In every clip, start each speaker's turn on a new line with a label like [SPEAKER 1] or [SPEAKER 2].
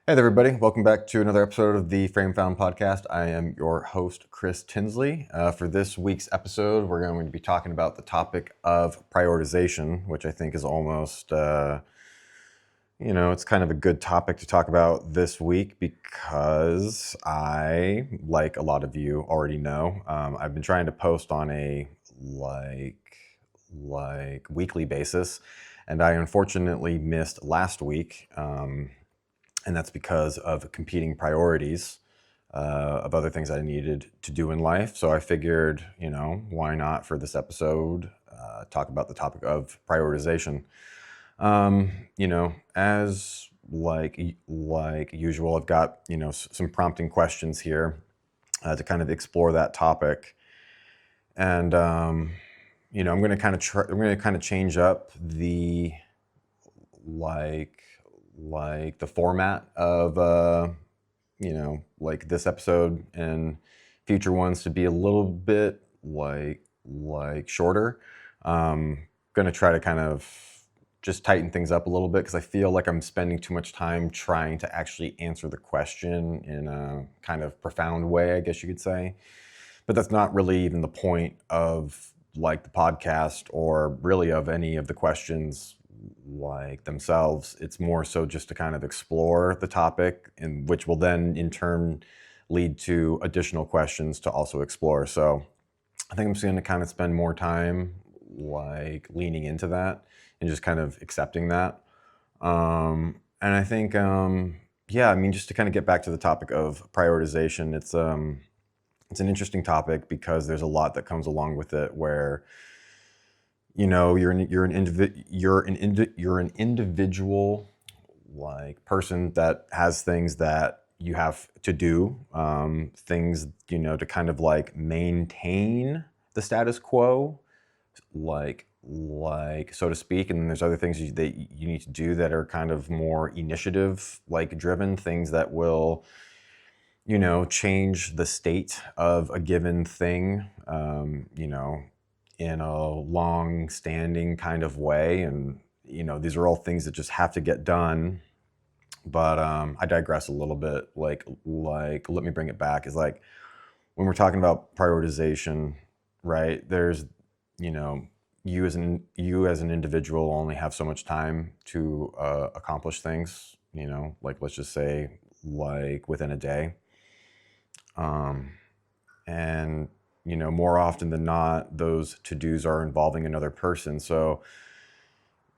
[SPEAKER 1] Hey there, everybody. Welcome back to another episode of the Frame Found podcast. I am your host, Chris Tinsley. For this week's episode, we're going to be talking about the topic of prioritization, which I think is almost, it's kind of a good topic to talk about this week because I, like a lot of you already know, I've been trying to post on a weekly basis, and I unfortunately missed last week. And that's because of competing priorities of other things I needed to do in life. So I figured, why not for this episode talk about the topic of prioritization. As like usual, I've got some prompting questions here to kind of explore that topic, and I'm going to kind of change up the the format of this episode and future ones to be a little bit shorter. Gonna try to kind of just tighten things up a little bit because I feel like I'm spending too much time trying to actually answer the question in a kind of profound way, I guess you could say. But that's not really even the point of the podcast or really of any of the questions themselves. It's more so just to kind of explore the topic, and which will then in turn lead to additional questions to also explore. So I think I'm just going to kind of spend more time leaning into that and just kind of accepting that. And I think, just to kind of get back to the topic of prioritization, it's an interesting topic because there's a lot that comes along with it where you're an individual person that has things that you have to do, things to kind of maintain the status quo, so to speak, and then there's other things that you need to do that are kind of more initiative driven, things that will change the state of a given thing, in a long-standing kind of way. And these are all things that just have to get done. But I digress a little bit. Let me bring it back. Is when we're talking about prioritization, right? There's you as an individual only have so much time to accomplish things. Let's just say within a day. And more often than not, those to-dos are involving another person. So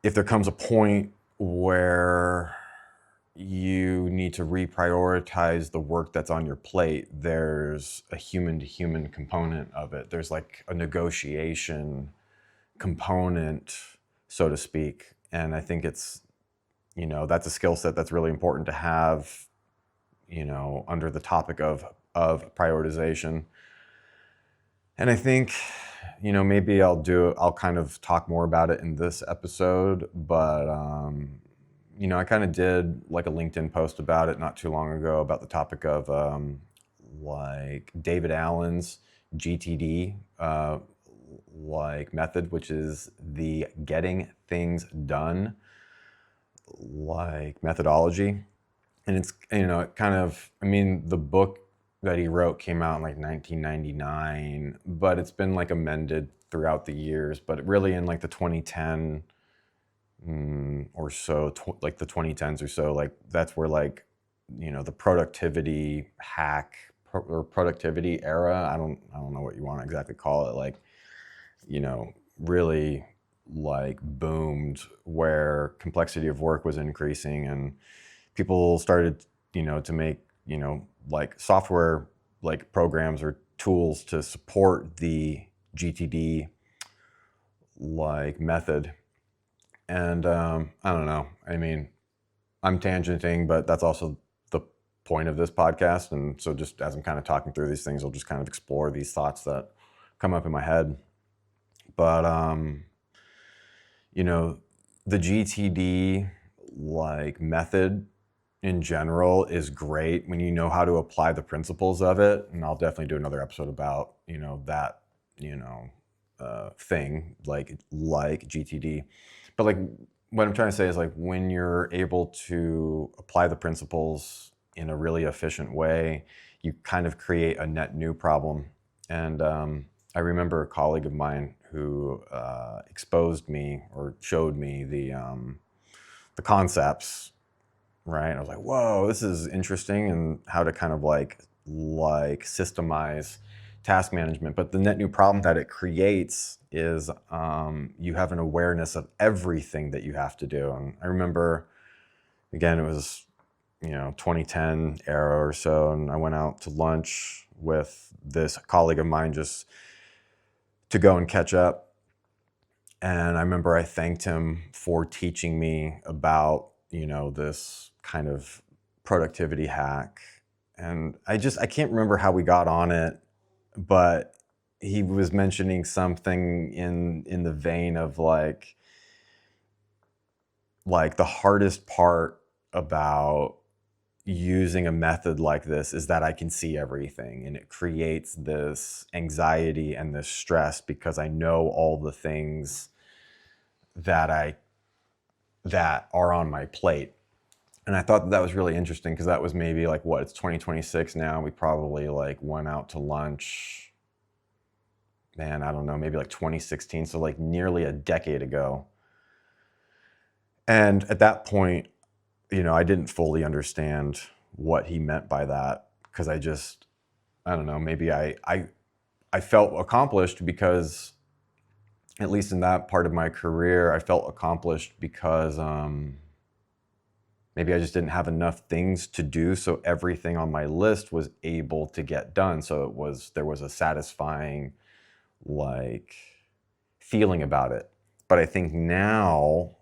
[SPEAKER 1] if there comes a point where you need to reprioritize the work that's on your plate, there's a human-to-human component of it. There's a negotiation component, so to speak. And I think it's, that's a skill set that's really important to have, under the topic of prioritization. And I think, maybe I'll kind of talk more about it in this episode, but, I kind of did a LinkedIn post about it not too long ago about the topic of, David Allen's GTD, method, which is the getting things done, methodology. And it's, it kind of, the book that he wrote came out in 1999, but it's been amended throughout the years. But really in the 2010 or so, the 2010s or so, that's where the productivity hack or productivity era, I don't know what you want to exactly call it, really boomed, where complexity of work was increasing and people started to make software programs or tools to support the GTD method. And I don't know, I'm tangenting, but that's also the point of this podcast. And so just as I'm kind of talking through these things, I'll just kind of explore these thoughts that come up in my head. But the GTD method in general is great when you know how to apply the principles of it. And I'll definitely do another episode about, that, thing like GTD. But what I'm trying to say is like when you're able to apply the principles in a really efficient way, you kind of create a net new problem. And I remember a colleague of mine who exposed me or showed me the concepts, right? And I was like, whoa, this is interesting, and how to kind of like systemize task management. But the net new problem that it creates is you have an awareness of everything that you have to do. And I remember, again, it was 2010 era or so, and I went out to lunch with this colleague of mine just to go and catch up. And I remember I thanked him for teaching me about, this kind of productivity hack. And I can't remember how we got on it, but he was mentioning something in the vein of like the hardest part about using a method like this is that I can see everything, and it creates this anxiety and this stress because I know all the things that are on my plate. And I thought that was really interesting because that was maybe like, what, it's 2026 now. We probably like went out to lunch, man, I don't know, maybe like 2016. So like nearly a decade ago. And at that point, I didn't fully understand what he meant by that because I don't know, maybe I felt accomplished because, at least in that part of my career, I felt accomplished because maybe I just didn't have enough things to do, so everything on my list was able to get done. So there was a satisfying like feeling about it. But I think now,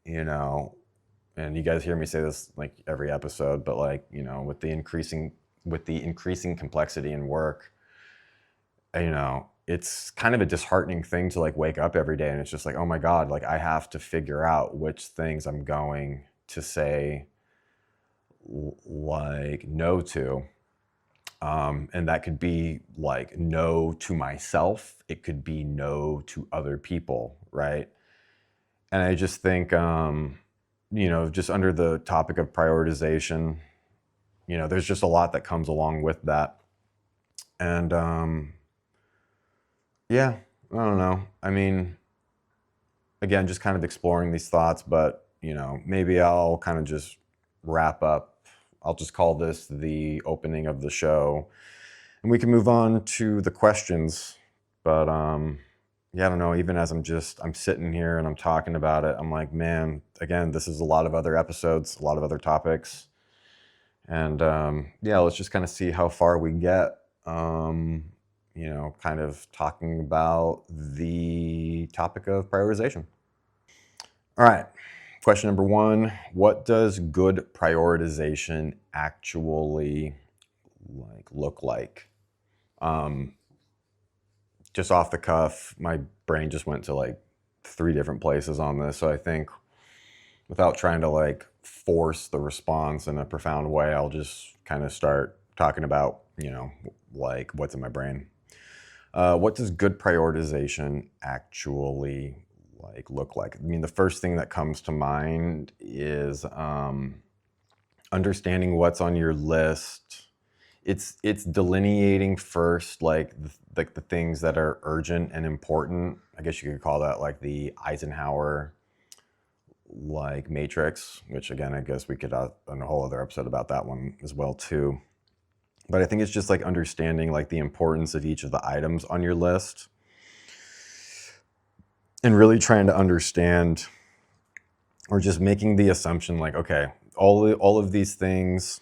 [SPEAKER 1] and you guys hear me say this like every episode, but like, with the increasing complexity in work, it's kind of a disheartening thing to like wake up every day and it's just like, oh my God, like I have to figure out which things I'm going to say like no to. And that could be like no to myself. It could be no to other people, right? And I just think, just under the topic of prioritization, there's just a lot that comes along with that. And yeah, I don't know. I mean, again, just kind of exploring these thoughts, but, maybe I'll kind of just wrap up. I'll just call this the opening of the show, and we can move on to the questions. But yeah, I don't know. Even as I'm sitting here and I'm talking about it, I'm like, man, again, this is a lot of other episodes, a lot of other topics. And yeah, let's just kind of see how far we get, kind of talking about the topic of prioritization. All right. Question number 1, what does good prioritization actually look like? Just off the cuff, my brain just went to like 3 different places on this. So I think, without trying to like force the response in a profound way, I'll just kind of start talking about, like what's in my brain. What does good prioritization actually look like? I mean, the first thing that comes to mind is understanding what's on your list. It's delineating first like the things that are urgent and important. I guess you could call that like the Eisenhower like matrix, which again, I guess we could have a whole other episode about that one as well too. But I think it's just like understanding like the importance of each of the items on your list, and really trying to understand, or just making the assumption like, okay, all of these things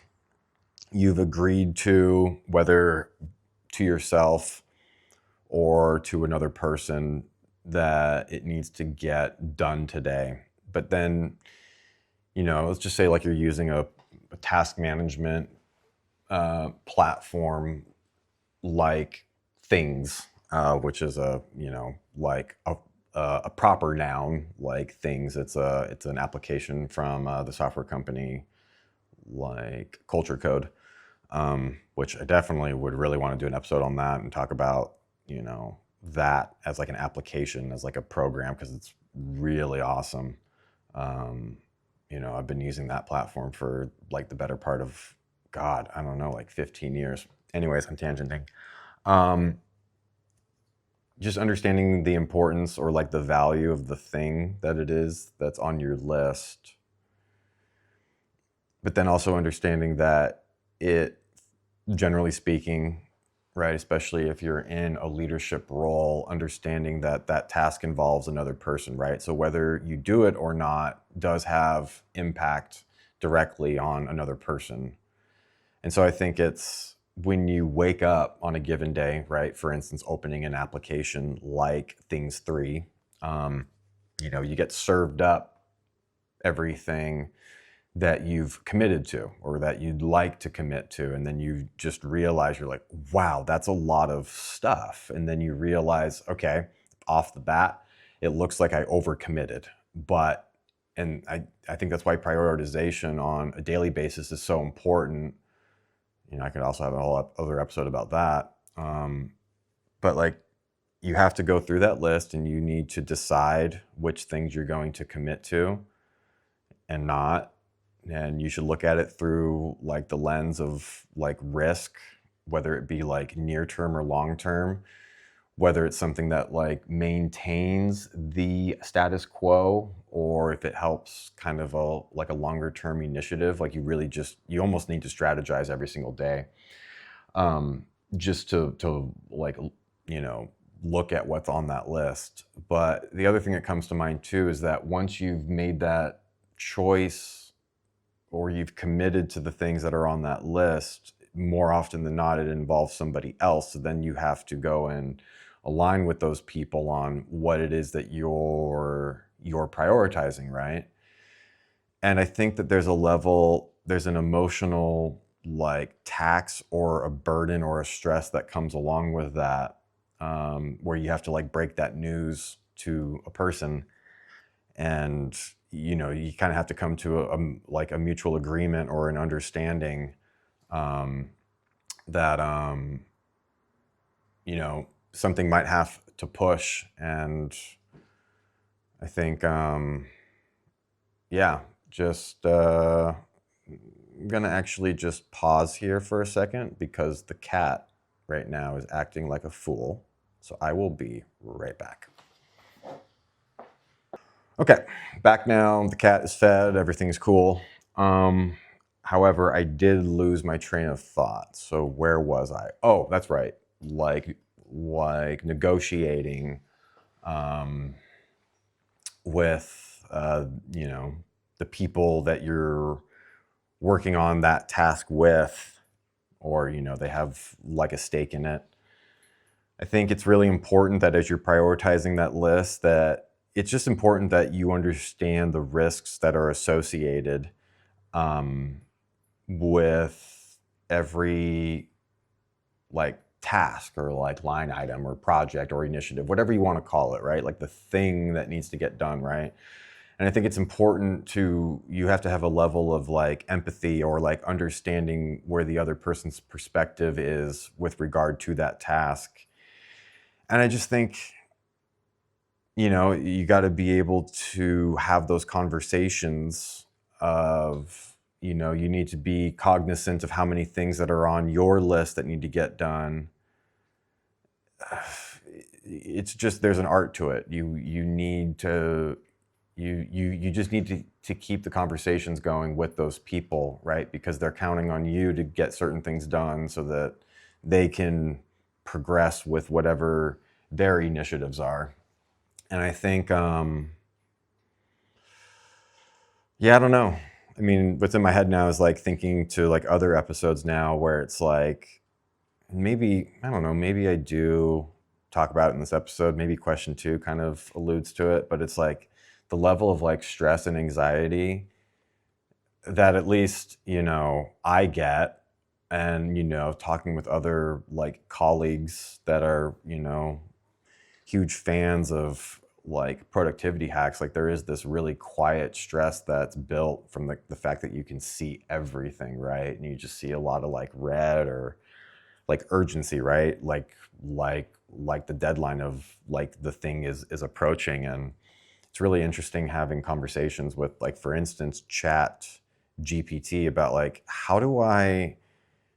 [SPEAKER 1] you've agreed to, whether to yourself or to another person, that it needs to get done today. But then, let's just say like you're using a task management platform like Things, which is like a proper noun, like Things. It's an application from the software company like Culture Code, which I definitely would really want to do an episode on that and talk about, that as like an application, as like a program, because it's really awesome. Um, I've been using that platform for like the better part of, God, I don't know, like 15 years. Anyways, I'm tangenting. Um, just understanding the importance or like the value of the thing that it is that's on your list, but then also understanding that it, generally speaking, right, especially if you're in a leadership role, understanding that that task involves another person, right? So whether you do it or not does have impact directly on another person. And so I think it's when you wake up on a given day, right? For instance, opening an application like Things 3, you get served up everything that you've committed to or that you'd like to commit to. And then you just realize you're like, wow, that's a lot of stuff. And then you realize, okay, off the bat, it looks like I overcommitted. But, and I think that's why prioritization on a daily basis is so important. I could also have a whole other episode about that. But like, you have to go through that list and you need to decide which things you're going to commit to and not. And you should look at it through like the lens of like risk, whether it be like near term or long term, whether it's something that like maintains the status quo or if it helps kind of like a longer term initiative. Like you almost need to strategize every single day, just to like, look at what's on that list. But the other thing that comes to mind too is that once you've made that choice or you've committed to the things that are on that list, more often than not, it involves somebody else. So then you have to go and align with those people on what it is that you're prioritizing, right? And I think that there's an emotional like tax or a burden or a stress that comes along with that, where you have to like break that news to a person, and you kind of have to come to like a mutual agreement or an understanding, that something might have to push. And I think yeah, just I'm gonna actually just pause here for a second because the cat right now is acting like a fool, so I will be right back. Okay, back now. The cat is fed. Everything's cool. However, I did lose my train of thought. So where was I? Oh, that's right. Like negotiating, with the people that you're working on that task with, or they have like a stake in it. I think it's really important that as you're prioritizing that list, that it's just important that you understand the risks that are associated, with every like task or like line item or project or initiative, whatever you want to call it, right? Like the thing that needs to get done, right? And I think it's important you have to have a level of like empathy or like understanding where the other person's perspective is with regard to that task. And I just think, you got to be able to have those conversations of, you need to be cognizant of how many things that are on your list that need to get done. It's just, there's an art to it. You need to, you just need to keep the conversations going with those people, right? Because they're counting on you to get certain things done so that they can progress with whatever their initiatives are. And I think, yeah, I don't know. I mean, what's in my head now is like thinking to like other episodes now where it's like, maybe, I don't know, maybe I do talk about it in this episode. Maybe question 2 kind of alludes to it, but it's like the level of like stress and anxiety that at least, I get. And, talking with other like colleagues that are, huge fans of like productivity hacks, like there is this really quiet stress that's built from the fact that you can see everything, right? And you just see a lot of like red or like urgency, right? Like the deadline of like the thing is approaching. And it's really interesting having conversations with, like, for instance, Chat GPT about like,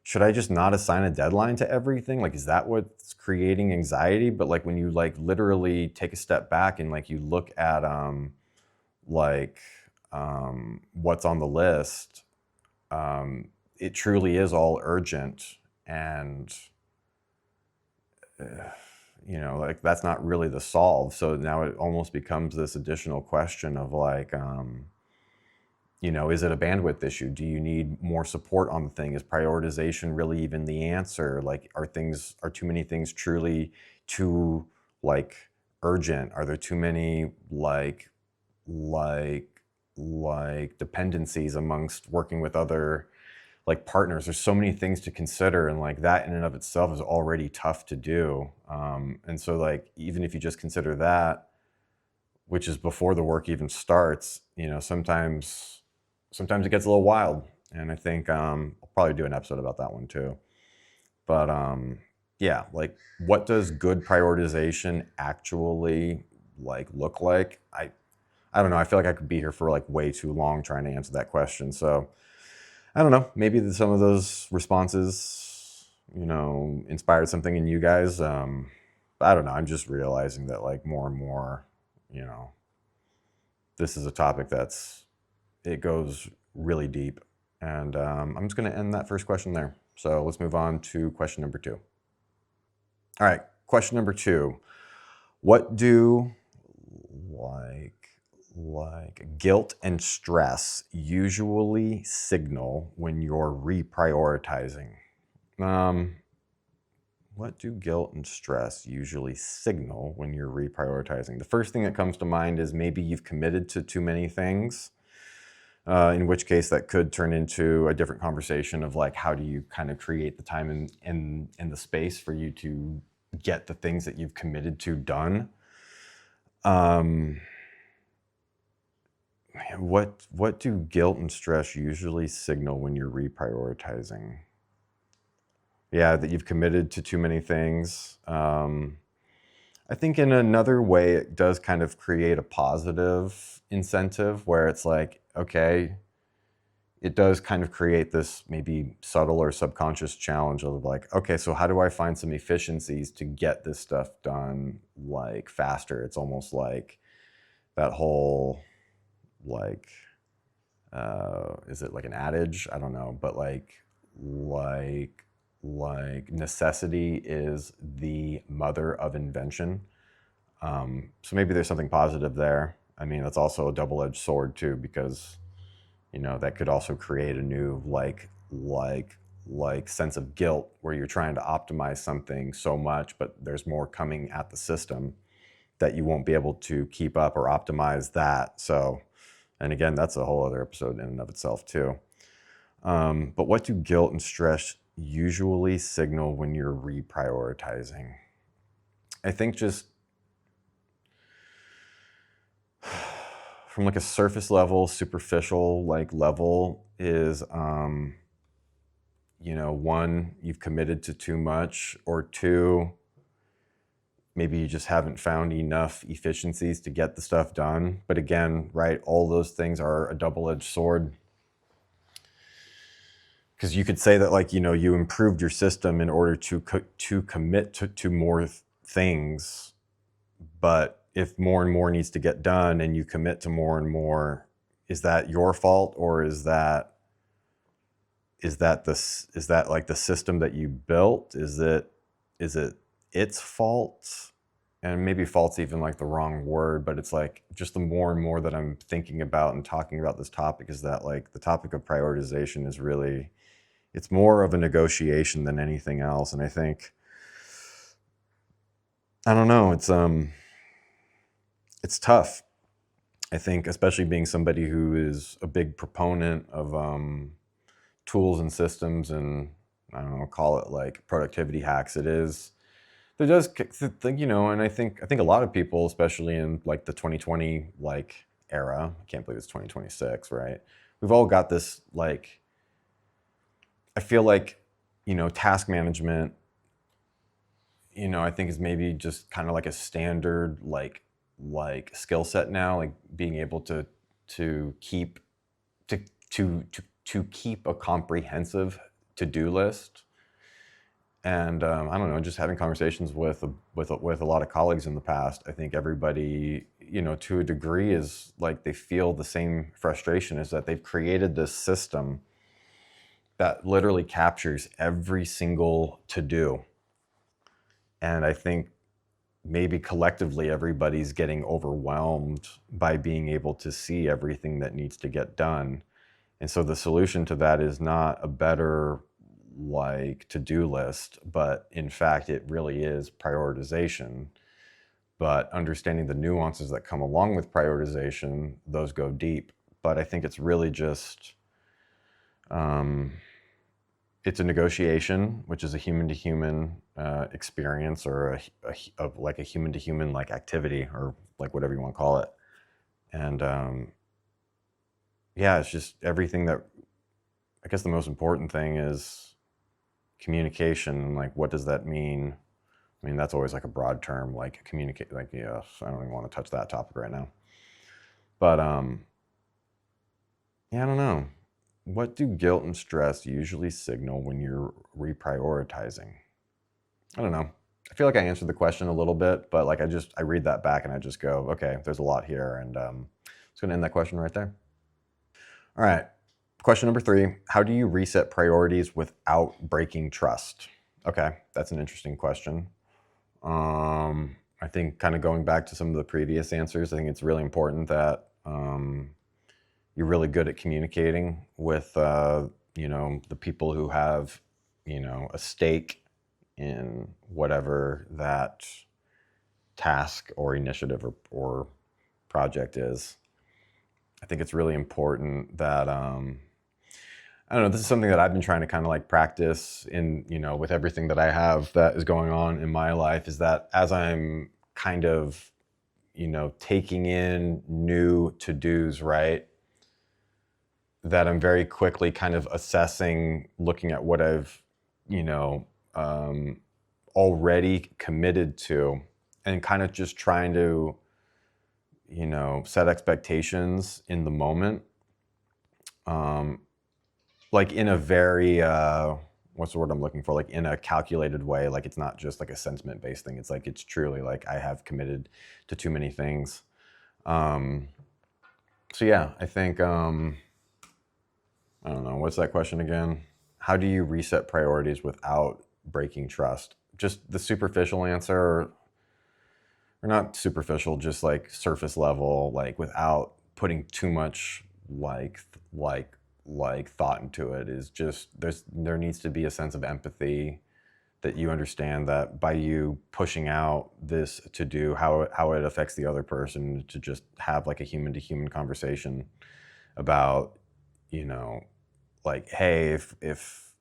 [SPEAKER 1] should I just not assign a deadline to everything? Like, is that what's creating anxiety? But like when you like literally take a step back and like you look at like what's on the list, um, it truly is all urgent, and you know, like that's not really the solve. So now it almost becomes this additional question of like, you know, is it a bandwidth issue? Do you need more support on the thing? Is prioritization really even the answer? Like, are too many things truly too like urgent? Are there too many like dependencies amongst working with other like partners? There's so many things to consider, and like that in and of itself is already tough to do. And so like, even if you just consider that, which is before the work even starts, you know, sometimes it gets a little wild. And I think I'll probably do an episode about that one too. But yeah, like, what does good prioritization actually like look like? I don't know. I feel like I could be here for like way too long trying to answer that question. So I don't know. Maybe some of those responses, you know, inspired something in you guys. I don't know. I'm just realizing that like more and more, you know, this is a topic it goes really deep. And I'm just going to end that first question there. So let's move on to question number 2. All right, question number 2. What do guilt and stress usually signal when you're reprioritizing? What do guilt and stress usually signal when you're reprioritizing? The first thing that comes to mind is maybe you've committed to too many things. In which case that could turn into a different conversation of like, how do you kind of create the time and the space for you to get the things that you've committed to done? What do guilt and stress usually signal when you're reprioritizing? Yeah, that you've committed to too many things. I think in another way, it does kind of create a positive incentive where it's like, okay, it does kind of create this maybe subtle or subconscious challenge of like, okay, so how do I find some efficiencies to get this stuff done like faster? It's almost like that whole like, is it like an adage? I don't know, but like necessity is the mother of invention. So maybe there's something positive there. I mean, that's also a double-edged sword too, because you know that could also create a new like sense of guilt where you're trying to optimize something so much, but there's more coming at the system that you won't be able to keep up or optimize that. So, and again, that's a whole other episode in and of itself too. But what do guilt and stress usually signal when you're reprioritizing? I think just from like a surface level, superficial like level is, you know, one, you've committed to too much, or two, maybe you just haven't found enough efficiencies to get the stuff done. But again, right, all those things are a double-edged sword, because you could say that like, you know, you improved your system in order to commit to more things, but if more and more needs to get done and you commit to more and more, is that your fault, or is that like the system that you built? Is it its fault? And maybe fault's even like the wrong word, but it's like just the more and more that I'm thinking about and talking about this topic is that like the topic of prioritization is really, it's more of a negotiation than anything else. And I think, I don't know, it's tough. I think, especially being somebody who is a big proponent of tools and systems and, I don't know, call it like productivity hacks. It is, there does think, you know, and I think a lot of people, especially in like the 2020 like era, I can't believe it's 2026, right? We've all got this like, I feel like, you know, task management, you know, I think is maybe just kind of like a standard like like skill set now, like being able to keep to to keep a comprehensive to-do list. And I don't know, just having conversations with a lot of colleagues in the past, I think everybody, to a degree, is like they feel the same frustration, is that they've created this system that literally captures every single to-do. And I think maybe collectively everybody's getting overwhelmed by being able to see everything that needs to get done. And so the solution to that is not a better like to-do list, but in fact it really is prioritization. But understanding the nuances that come along with prioritization, those go deep. But I think it's really just it's a negotiation, which is a human-to-human experience, or like a human-to-human like activity, or like whatever you want to call it. And yeah, it's just everything that, I guess the most important thing is communication. Like, what does that mean? I mean, that's always like a broad term, like communicate, like, yeah, I don't even want to touch that topic right now. But yeah, I don't know. What do guilt and stress usually signal when you're reprioritizing? I don't know. I feel like I answered the question a little bit, but like I read that back and I just go, okay, there's a lot here, and just gonna end that question right there. All right. Question number 3: how do you reset priorities without breaking trust? Okay, that's an interesting question. I think, kind of going back to some of the previous answers, I think it's really important that you're really good at communicating with the people who have a stake in whatever that task or initiative or project is. I think it's really important that I don't know, this is something that I've been trying to kind of like practice in, with everything that I have that is going on in my life, is that as I'm kind of, taking in new to-dos, right, that I'm very quickly kind of assessing, looking at what I've, already committed to, and kind of just trying to, set expectations in the moment. Like in a very, what's the word I'm looking for? Like in a calculated way. Like it's not just like a sentiment based thing. It's like, it's truly like I have committed to too many things. So yeah, I think, I don't know, what's that question again? How do you reset priorities without breaking trust? Just the superficial answer, or not superficial, just like surface level, like without putting too much like thought into it, is just there needs to be a sense of empathy, that you understand that by you pushing out this to do, how it affects the other person, to just have like a human to human conversation about, like, hey, if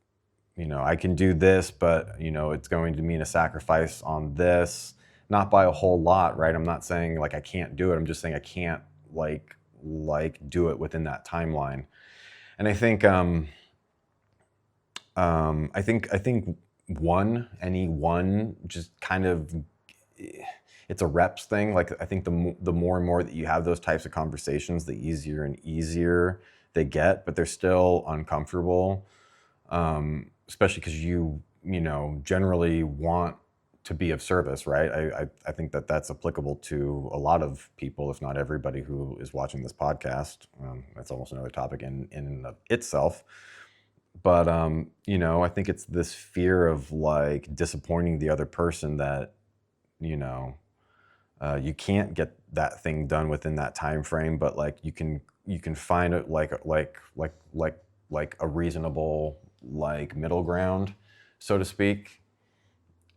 [SPEAKER 1] I can do this, but it's going to mean a sacrifice on this, not by a whole lot, right? I'm not saying like I can't do it. I'm just saying I can't like do it within that timeline. And I think I think any one just kind of, it's a reps thing. Like I think the more and more that you have those types of conversations, the easier and easier they get, but they're still uncomfortable. Especially because generally want to be of service, right? I think that that's applicable to a lot of people, if not everybody who is watching this podcast. That's almost another topic in and of itself. But I think it's this fear of like disappointing the other person, that you can't get that thing done within that time frame, but like you can find it like a reasonable like middle ground, so to speak.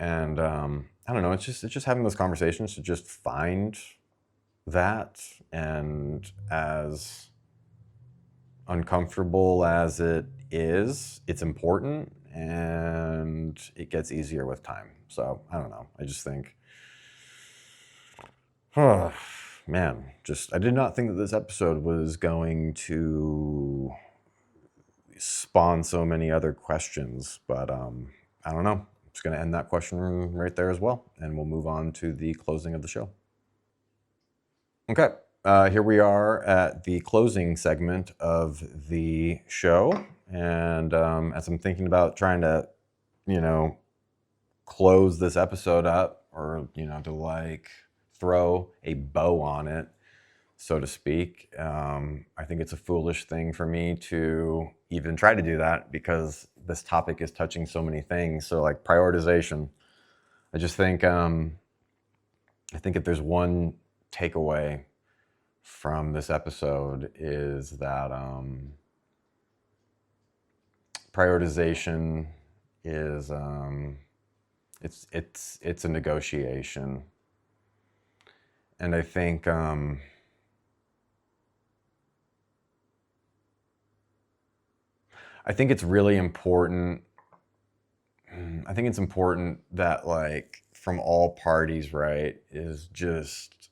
[SPEAKER 1] And I don't know, it's just having those conversations to just find that. And as uncomfortable as it is, it's important, and it gets easier with time. So I don't know, I just think, oh man, just I did not think that this episode was going to spawn so many other questions, but I don't know. I'm just going to end that question right there as well, and we'll move on to the closing of the show. Okay, here we are at the closing segment of the show. And as I'm thinking about trying to, close this episode up, or, to like throw a bow on it, so to speak, I think it's a foolish thing for me to even try to do that because this topic is touching so many things. So, like prioritization, I just think, I think if there's one takeaway from this episode is that prioritization is it's a negotiation, and I think it's really important. I think it's important that, like, from all parties, right, is just,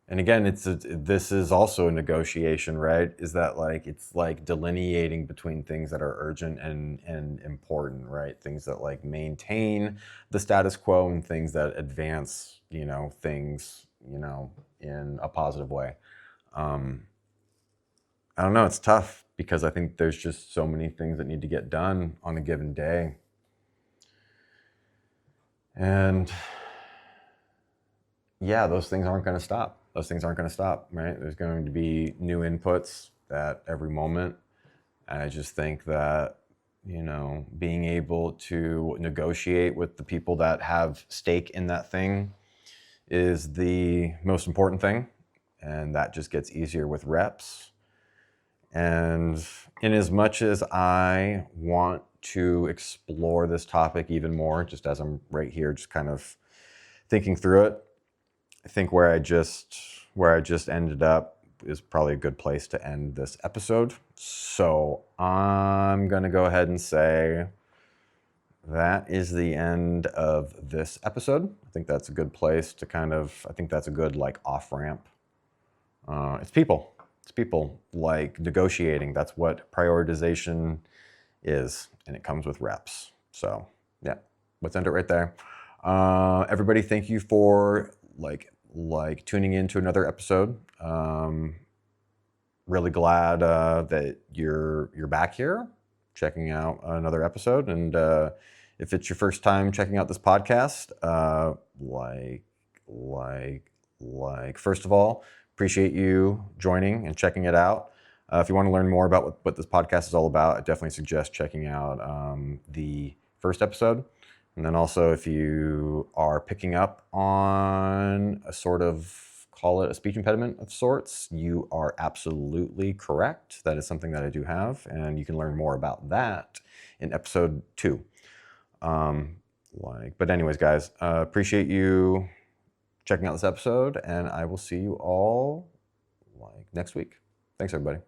[SPEAKER 1] and again, this is also a negotiation, right? Is that, like, it's like delineating between things that are urgent and important, right? Things that like maintain the status quo and things that advance, things, in a positive way. I don't know. It's tough because I think there's just so many things that need to get done on a given day, and yeah, those things aren't going to stop. Those things aren't going to stop, right? There's going to be new inputs at every moment. And I just think that, being able to negotiate with the people that have stake in that thing is the most important thing. And that just gets easier with reps. And in as much as I want to explore this topic even more, just as I'm right here, just kind of thinking through it, I think where I just ended up is probably a good place to end this episode. So I'm gonna go ahead and say that is the end of this episode. I think that's a good place to I think that's a good, like, off ramp. It's people. It's people, like, negotiating. That's what prioritization is, and it comes with reps. So yeah, let's end it right there. Everybody, thank you for like tuning in to another episode. Really glad that you're back here checking out another episode. And if it's your first time checking out this podcast, first of all, appreciate you joining and checking it out. If you want to learn more about what this podcast is all about, I definitely suggest checking out the first episode. And then also, if you are picking up on a sort of, call it a speech impediment of sorts, you are absolutely correct. That is something that I do have, and you can learn more about that in episode 2. But anyways, guys, appreciate you checking out this episode, and I will see you all next week. Thanks, everybody.